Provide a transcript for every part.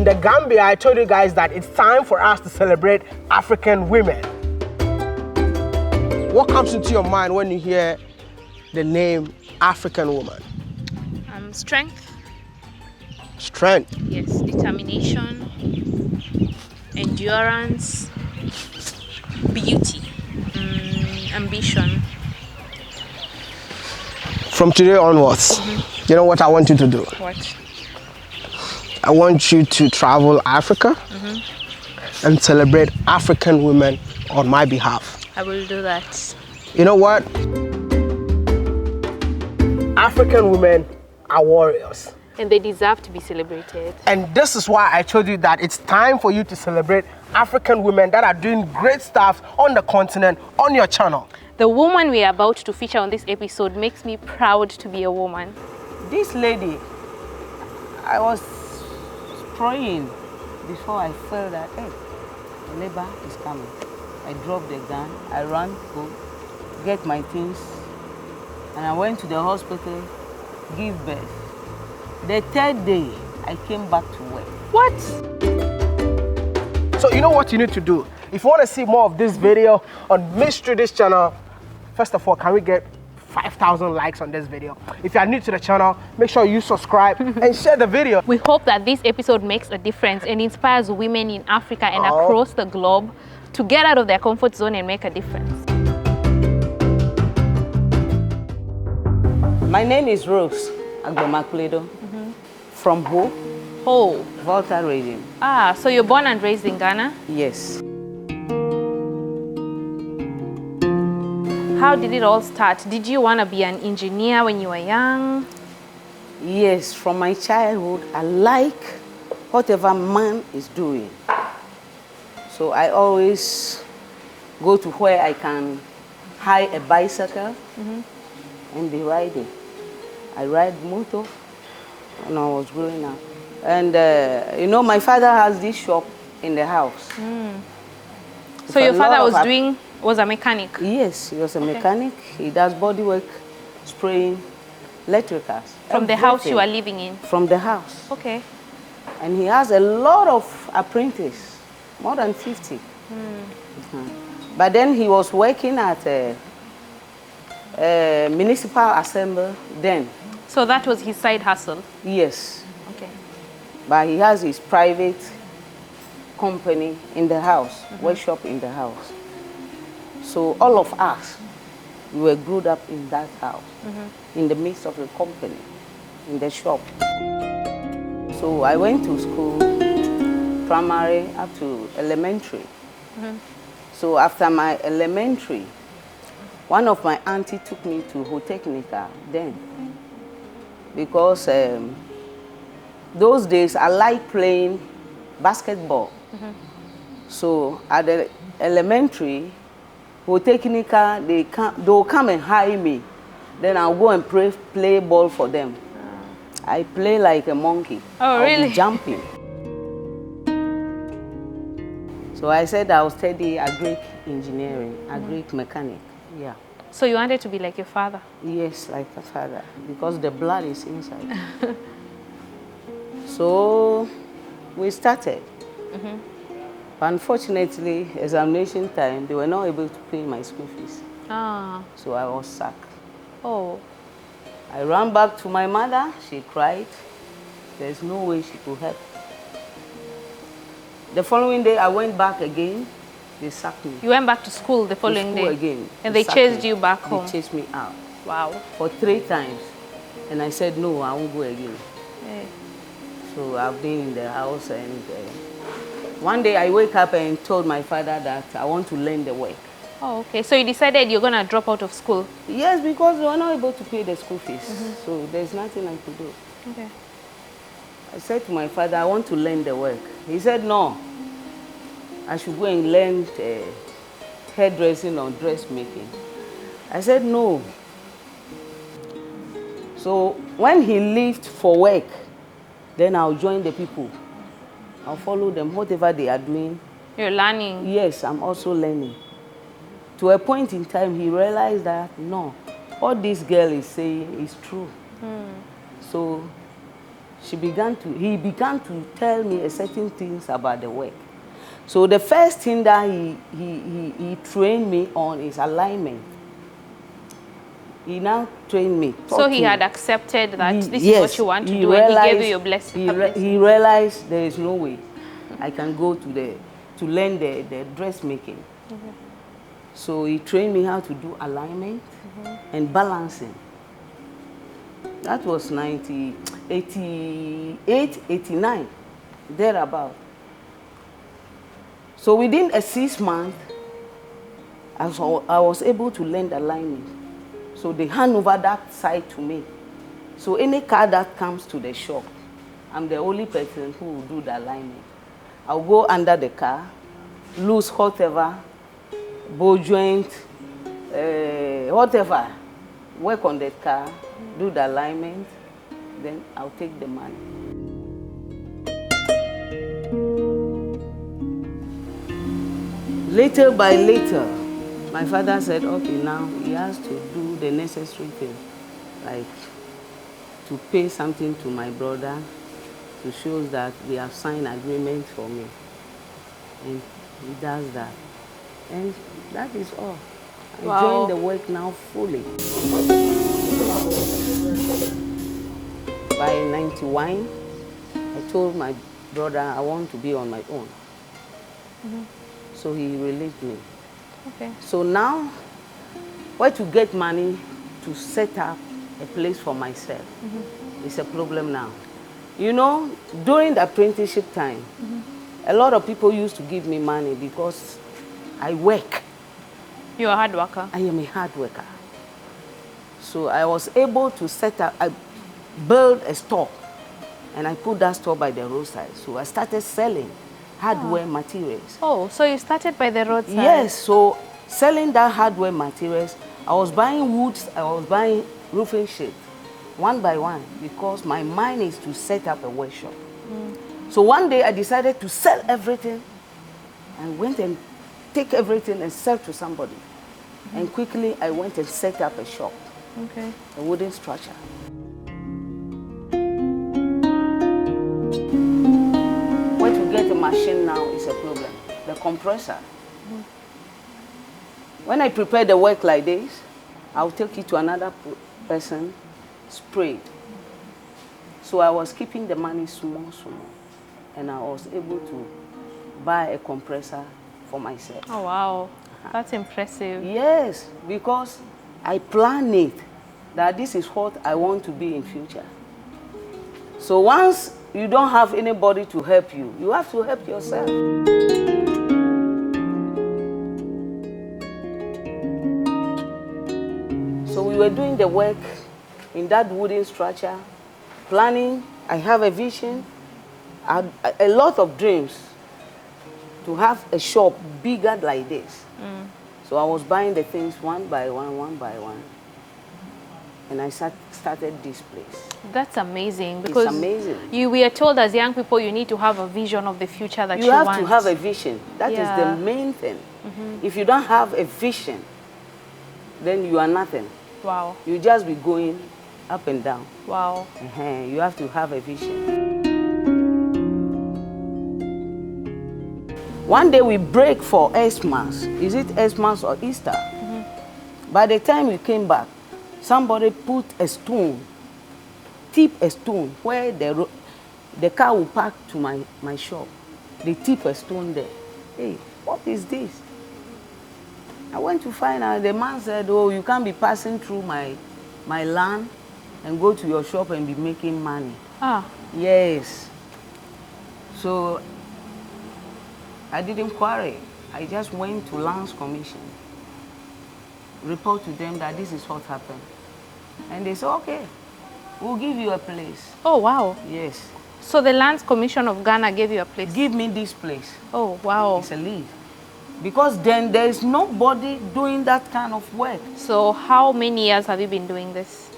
In the Gambia, I told you guys that it's time for us to celebrate African women. What comes into your mind when you hear the name African woman? Strength. Strength. Yes, determination, endurance, beauty, ambition. From today onwards, you know what I want you to do? What? I want you to travel Africa and celebrate African women on my behalf. I will do that. You know what? African women are warriors. And they deserve to be celebrated. And this is why I told you that it's time for you to celebrate African women that are doing great stuff on the continent, on your channel. The woman we are about to feature on this episode makes me proud to be a woman. This lady, I was praying before I felt that, hey, labor is coming. I dropped the gun, I ran home, get my things, and I went to the hospital, give birth. The third day, I came back to work. What? So you know what you need to do? If you want to see more of this video on Miss Trudy's channel, first of all, can we get 5,000 likes on this video? If you are new to the channel, make sure you subscribe and share the video. We hope that this episode makes a difference and inspires women in Africa and across the globe to get out of their comfort zone and make a difference. My name is ROS AUTO Company from Ho? Oh. Volta region. Ah, so you're born and raised in Ghana? Yes. How did it all start? Did you want to be an engineer when you were young? Yes, from my childhood, I like whatever man is doing. So I always go to where I can hire a bicycle and be riding. I ride motor when I was growing up. And you know, my father has this shop in the house. So your father was a mechanic? Yes, he was a mechanic. He does body work, spraying, electricals. From the house you are living in? From the house. Okay. And he has a lot of apprentices, more than 50. But then he was working at a municipal assembly then. So that was his side hustle? Yes. Okay. But he has his private company in the house, workshop in the house. So all of us, we were grew up in that house, in the midst of the company, in the shop. So I went to school, primary up to elementary. So after my elementary, one of my auntie took me to Hotechnica then. Because those days I liked playing basketball. So at the elementary, Hotechnica, they'll come and hire me. Then I'll go and play ball for them. I play like a monkey. Oh, really? I'll be jumping. So I said I'll study agric engineering, agric mechanic. Yeah. So you wanted to be like your father? Yes, like a father, because the blood is inside. So we started. But unfortunately, examination time, they were not able to pay my school fees. So I was sacked. Oh. I ran back to my mother. She cried. There's no way she could help. The following day, I went back again. They sacked me. You went back to school the following day? Again. And they chased you back home? They chased me out. Wow. For 3 times. And I said, no, I won't go again. Hey. So I've been in the house, and one day I wake up and told my father that I want to learn the work. Oh, okay. So you decided you're going to drop out of school? Yes, because we were not able to pay the school fees. So there's nothing I could do. Okay. I said to my father, I want to learn the work. He said, no. I should go and learn hairdressing or dressmaking. I said, no. So when he left for work, then I'll join the people. I'll follow them, whatever they are doing. You're learning? Yes, I'm also learning. To a point in time, he realized that, no, what this girl is saying is true. So he began to tell me certain things about the work. So the first thing that he trained me on is alignment. He now trained me. So he had accepted that this yes, is what you want to do, and he gave you your blessing. He realized there is no way I can go to learn the dressmaking. So he trained me how to do alignment and balancing. That was 88, 89, thereabout. So within a 6 months, I was able to learn the alignment. So they hand over that side to me. So any car that comes to the shop, I'm the only person who will do the alignment. I'll go under the car, loose whatever, ball joint, whatever, work on the car, do the alignment, then I'll take the money. Later by later, my father said, okay, now he has to do the necessary thing, like to pay something to my brother to show that they have signed agreement for me. And he does that. And that is all. Wow. I join the work now fully. By 91, I told my brother I want to be on my own. So he released me. Okay. So now, where to get money to set up a place for myself is a problem now. You know, during the apprenticeship time, a lot of people used to give me money because I work. You're a hard worker. I am a hard worker. So I was able to set up, I built a store, and I put that store by the roadside. So I started selling hardware materials. Oh, so you started by the roadside? Yes, so selling that hardware materials, I was buying woods, I was buying roofing sheet, one by one, because my mind is to set up a workshop. So one day I decided to sell everything and went and take everything and sell to somebody. And quickly I went and set up a shop, a wooden structure. Where to get a machine now is a problem, the compressor. When I prepare the work like this, I'll take it to another person, spray it. So I was keeping the money small, and I was able to buy a compressor for myself. Oh, wow. That's impressive. Yes, because I planned it, that this is what I want to be in future. So once you don't have anybody to help you, you have to help yourself. So we were doing the work in that wooden structure, planning. I have a vision, a lot of dreams to have a shop bigger like this. So I was buying the things one by one, and I started this place. That's amazing, because it's amazing. We are told as young people you need to have a vision of the future that you want. You have to have a vision. That is the main thing. If you don't have a vision, then you are nothing. Wow. You just be going up and down. Wow. You have to have a vision. One day we break for Xmas. Is it Xmas or Easter? By the time we came back, somebody put a stone, tip a stone where the car will park to my shop. They tip a stone there. Hey, what is this? I went to find out. The man said, oh, you can't be passing through my land and go to your shop and be making money. Ah. Yes. So I didn't quarrel. I just went to Lands Commission, report to them that this is what happened. And they said, okay, we'll give you a place. Oh, wow. Yes. So the Lands Commission of Ghana gave you a place? Give me this place. Oh, wow. It's a lease. Because then there is nobody doing that kind of work. So how many years have you been doing this?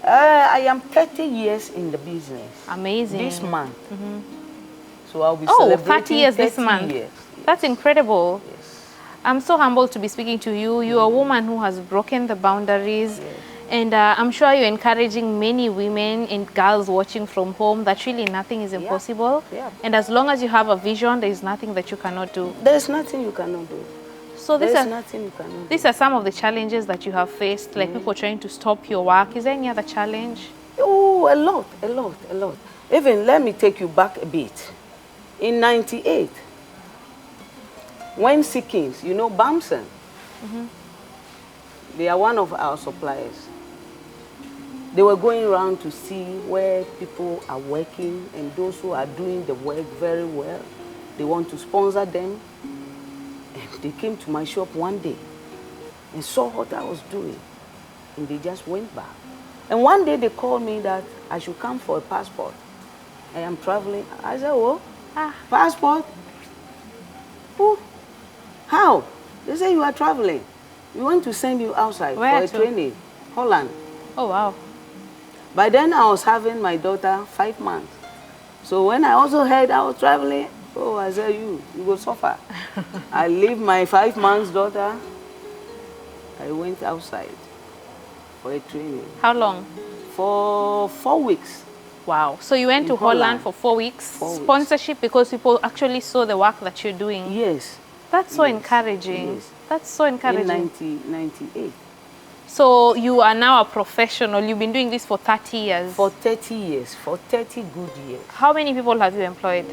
I am 30 years in the business. Amazing. This month. So I'll be celebrating 30 years this month. Years. That's incredible. Yes. I'm so humbled to be speaking to you. You're a woman who has broken the boundaries. Yes. And I'm sure you're encouraging many women and girls watching from home that really nothing is impossible. Yeah. And as long as you have a vision, there is nothing that you cannot do. There's nothing you cannot do. So There's nothing you cannot do. these are some of the challenges that you have faced, like people trying to stop your work. Is there any other challenge? Oh, a lot. Even let me take you back a bit. In '98, when Seekings, you know Bamson, they are one of our suppliers. They were going around to see where people are working and those who are doing the work very well. They want to sponsor them. And they came to my shop one day and saw what I was doing. And they just went back. And one day they called me that I should come for a passport. I am traveling. I said, oh, passport? Who? How? They say you are traveling. We want to send you outside for a training. Holland. Oh, wow. By then I was having my daughter 5 months. So when I also heard I was traveling, oh, I said, you will suffer. I leave my 5 months daughter. I went outside for a training. How long? For 4 weeks. Wow. So you went to Holland for 4 weeks. Sponsorship because people actually saw the work that you're doing. Yes. That's so encouraging. Yes. That's so encouraging. In 1998. So you are now a professional. You've been doing this for 30 years. For 30 years. For 30 good years. How many people have you employed?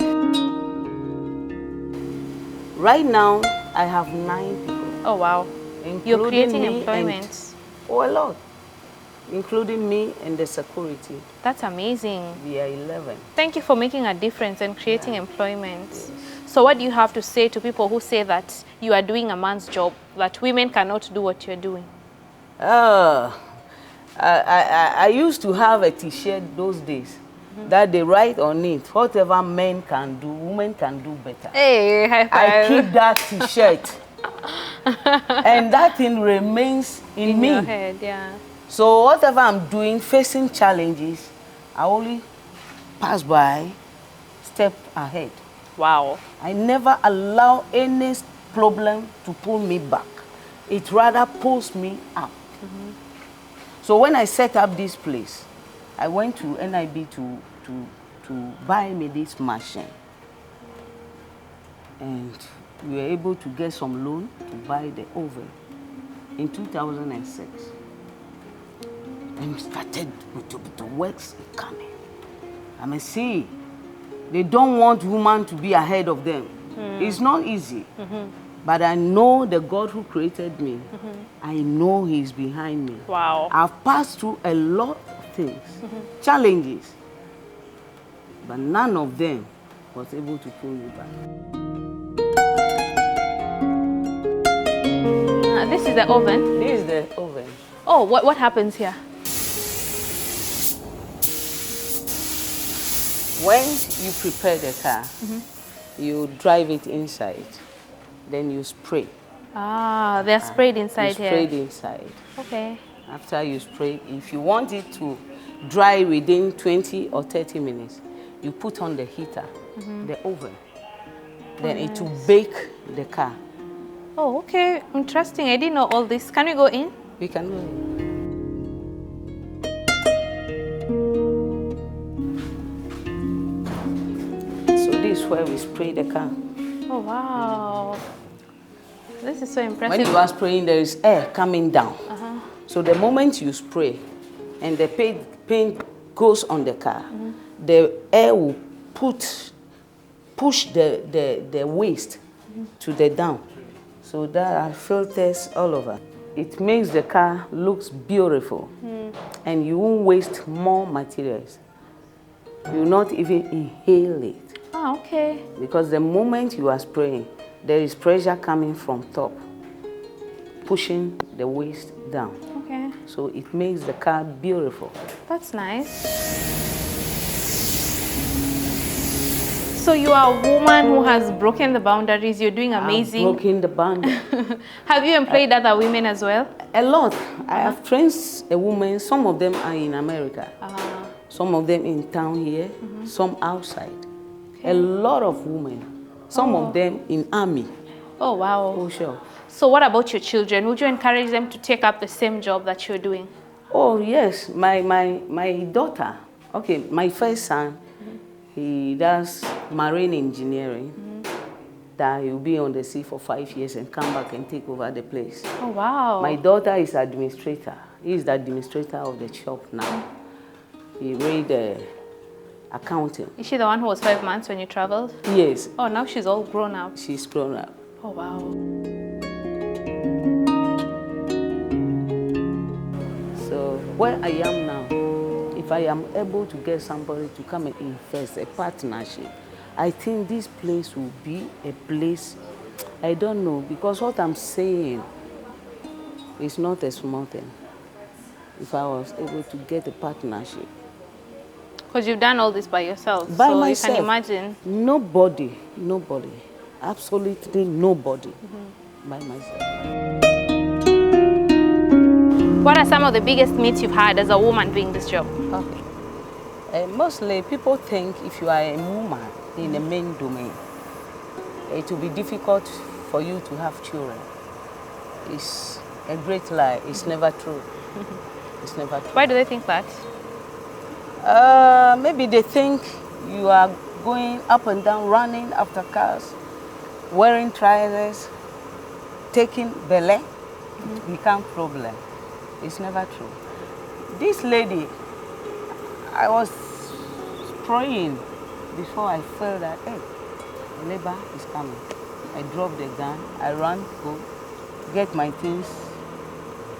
Right now, I have 9 people. Oh, wow. You're creating employment. Oh, a lot. Including me and the security. That's amazing. We are 11. Thank you for making a difference and creating employment. Yes. So what do you have to say to people who say that you are doing a man's job, that women cannot do what you're doing? I used to have a t-shirt those days that they write on it, whatever men can do, women can do better. Hey, high five. I keep that t-shirt. And that thing remains in me. Your head, yeah. So whatever I'm doing, facing challenges, I only pass by, step ahead. Wow. I never allow any problem to pull me back. It rather pulls me up. So when I set up this place, I went to NIB to buy me this machine. And we were able to get some loan to buy the oven in 2006. And we started with the works coming. I mean, see, they don't want women to be ahead of them. It's not easy. But I know the God who created me. I know He's behind me. Wow. I've passed through a lot of things, challenges, but none of them was able to pull me back. This is the oven? This is the oven. Oh, what happens here? When you prepare the car, you drive it inside. Then you spray. Ah, they're sprayed inside here. Sprayed inside. Okay. After you spray, if you want it to dry within 20 or 30 minutes, you put on the heater, the oven. Then it will bake the car. Oh, okay. Interesting. I didn't know all this. Can we go in? We can go in. So this is where we spray the car. Oh, wow. This is so impressive. When you are spraying, there is air coming down. So the moment you spray and the paint goes on the car, the air will push the waste to the down. So there are filters all over. It makes the car looks beautiful, and you won't waste more materials. You will not even inhale it. Ah, okay. Because the moment you are spraying, there is pressure coming from top, pushing the waste down. Okay. So it makes the car beautiful. That's nice. So you are a woman who has broken the boundaries. You're doing amazing. I've broken the boundary. Have you employed other women as well? A lot. I have trained a woman. Some of them are in America. Some of them in town here. Some outside. Okay. A lot of women. Some of them in army. Oh, wow. Oh, sure. So what about your children? Would you encourage them to take up the same job that you're doing? Oh, yes. My daughter, okay, my first son, he does marine engineering. That he'll be on the sea for 5 years and come back and take over the place. Oh, wow. My daughter is administrator. He is the administrator of the shop now. He read accounting. Is she the one who was 5 months when you traveled? Yes. Oh, now she's all grown up. She's grown up. Oh, wow. So where I am now, if I am able to get somebody to come and invest, a partnership, I think this place will be a place, I don't know, because what I'm saying is not a small thing. If I was able to get a partnership. Because you've done all this by yourself. By so myself. You can imagine. Nobody, absolutely nobody by myself. What are some of the biggest myths you've had as a woman doing this job? Okay. Mostly people think if you are a woman in the main domain, it will be difficult for you to have children. It's a great lie. It's never true. It's never true. Why do they think that? Maybe they think you are going up and down, running after cars, wearing trousers, taking belay. It become problem. It's never true. This lady, I was praying before I felt that, hey, labor is coming. I dropped the gun, I ran home, get my things,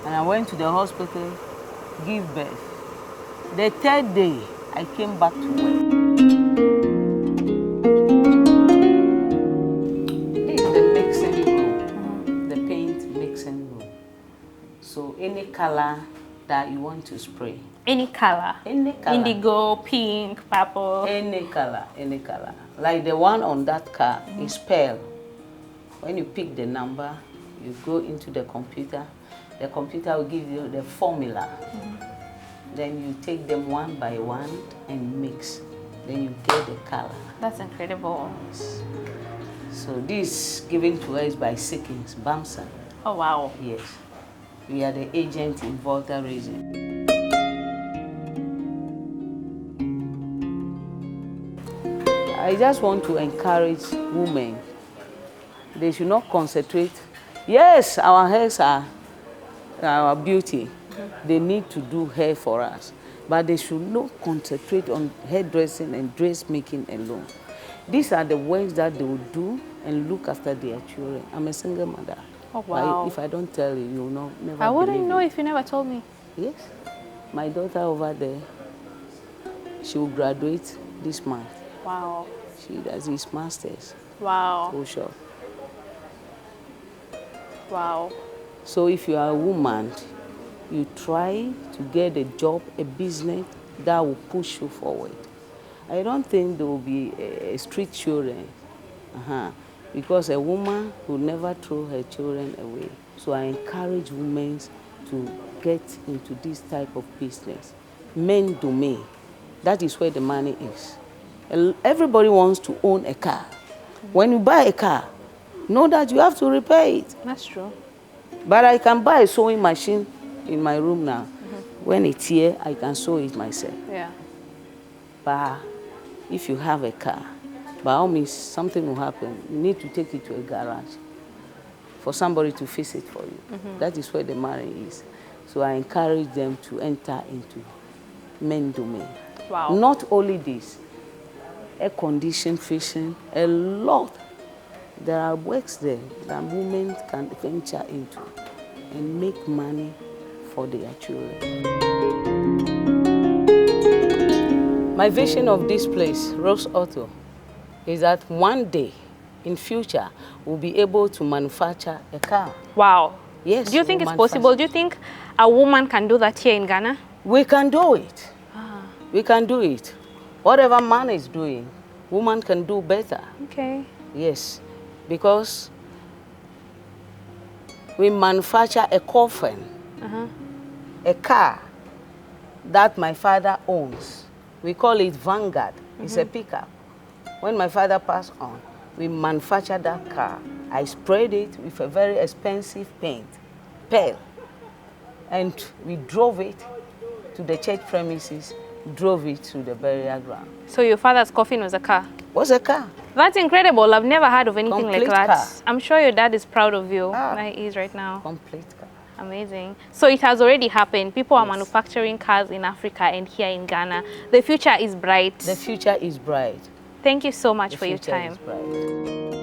and I went to the hospital, give birth. The third day, I came back to work. This is the mixing room, the paint mixing room. So any color that you want to spray. Any color? Any color. Indigo, pink, purple. Any color, any color. Like the one on that car is pearl. When you pick the number, you go into the computer will give you the formula. Then you take them one by one and mix. Then you get the color. That's incredible. So this given to us by Seekings, Bamsa. Oh, wow. Yes. We are the agent in Volta region. I just want to encourage women. They should not concentrate. Yes, our hairs are our beauty. They need to do hair for us. But they should not concentrate on hairdressing and dressmaking alone. These are the works that they will do and look after their children. I'm a single mother. Oh, wow. But if I don't tell you, you will never I wouldn't believe know it. if you never told me. Yes. My daughter over there, she will graduate this month. Wow. She does his master's. Wow. For sure. Wow. So if you are a woman, you try to get a job, a business that will push you forward. I don't think there will be street children. Because a woman will never throw her children away. So I encourage women to get into this type of business. Men domain, that is where the money is. Everybody wants to own a car. When you buy a car, know that you have to repair it. That's true. But I can buy a sewing machine in my room now. When it's here, I can sew it myself. Yeah. But if you have a car, by all means, something will happen. You need to take it to a garage for somebody to fix it for you. That is where the money is. So I encourage them to enter into men domain. Wow. Not only this, air condition fishing, a lot. There are works there that women can venture into and make money for their children. My vision of this place, ROS Auto, is that one day in future we'll be able to manufacture a car. Wow. Yes. Do you think it's possible? Do you think a woman can do that here in Ghana? We can do it. We can do it. Whatever man is doing, woman can do better. Okay. Yes, because we manufacture a coffin, a car that my father owns. We call it Vanguard. It's a pickup. When my father passed on, we manufactured that car. I sprayed it with a very expensive paint, pearl, and we drove it to the church premises, drove it to the burial ground. So your father's coffin was a car? Was a car. That's incredible. I've never heard of anything Complete like that. car. I'm sure your dad is proud of you. Ah. Like he is right now. Complete car. Amazing. So it has already happened. People are manufacturing cars in Africa and here in Ghana. The future is bright. The future is bright. Thank you so much The for your future time. is bright.